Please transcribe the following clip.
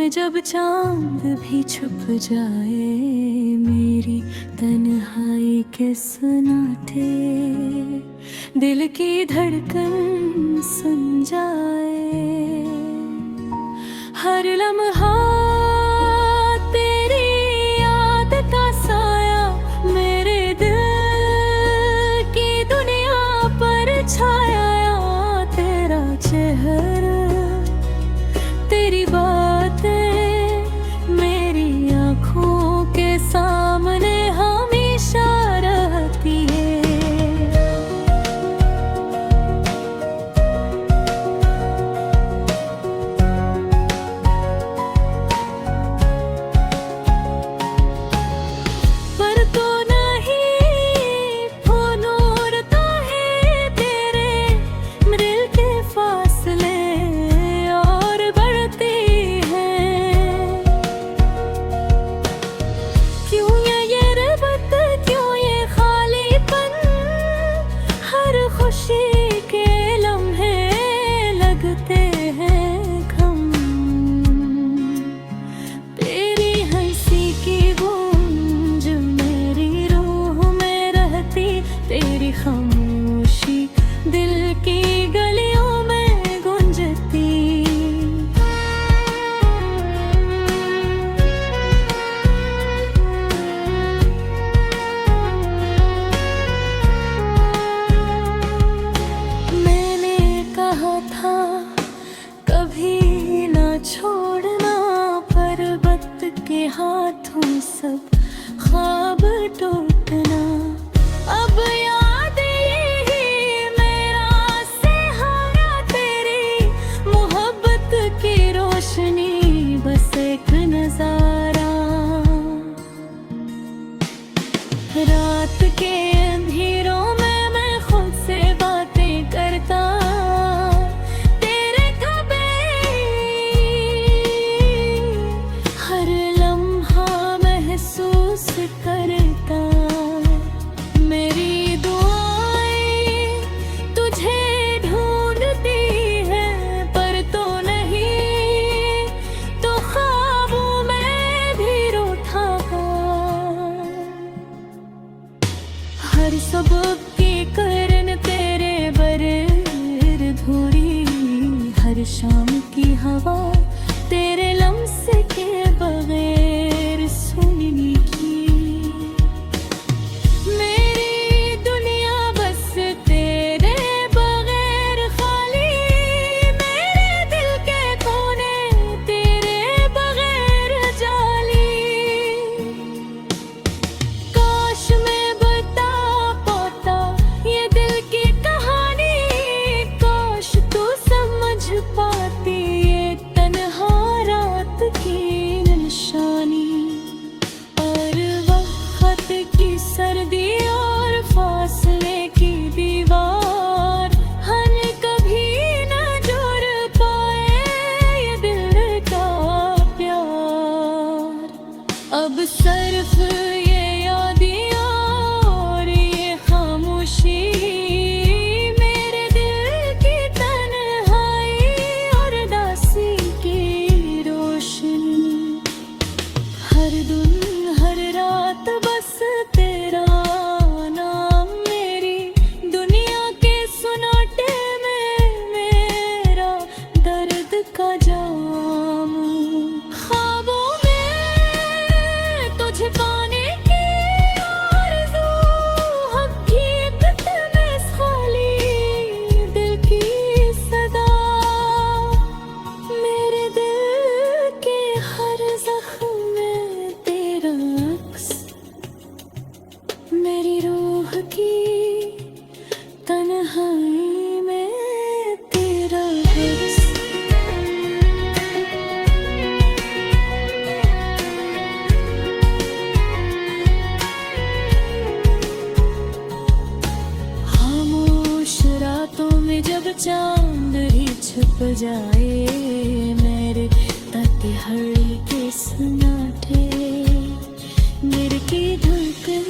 में जब चांद भी छुप जाए, मेरी तन्हाई के सन्नाटे दिल की धड़कन सुन जाए। हर लम्हा तेरी याद का साया मेरे दिल की दुनिया पर छाया। तेरा चेहरा, तेरी बातें मेरी आँखों के सामने हमेशा रहती है। पर तो नहीं वो नूर तो है तेरे दिल के फासले और बढ़ती हैं। क्यों ये रबत, क्यों ये खालीपन, हर खुशी के लम्हे लगते हैं कम। तेरी हंसी की गूंज मेरी रूह में रहती, तेरी खामोशी दिल की गलियों में गूंजती। मैंने कहा था कभी ना छोड़ना, पर्वत के हाथों सब ख्वाब टूटना। अब याद यही मेरा सहारा, तेरी मोहब्बत की रोशनी बस एक नजारा। रात के अंधेरों में मैं खुद से बातें करता, तेरे ख्वाबे हर लम्हा महसूस करता। मेरी दुआएं तुझे ढूंढती हैं, पर तो नहीं तो ख्वाबों में भी रूठा। हर सुबह की करन तेरे बरर धोरी, हर शाम की हवा तेरे लम्स के बगैर सुनने की। मेरी दुनिया बस तेरे बगैर खाली, मेरे दिल के कोने तेरे बगैर जाली। काश मैं बता पाता ये दिल की कहानी, काश तू समझ पाती ये तन्हा रात की निशानी। और वक्त की सर्दी और फासले की दीवार, हम कभी न जोड़ पाए ये दिल का प्यार। अब सिर्फ ये यादियाँ और ये खामोशी, मेरे दिल की तन्हाई और उदासी की रोशनी। हर दिन हर रात बस तेरा नाम मेरी दुनिया के सुनाटे में मेरा दर्द का जाम। ख्वाबों में तुझे पाने की आरज़ू, हकीकत में खाली दिल की सदा। मेरे दिल के हर जख्म में तेरा अक्स, मेरी रूह की तन्हाई में तेरा अक्स। खामोश रातों में जब चांद ही छुप जाए, मेरे तन्हाई के सन्नाटे दिल की धड़कन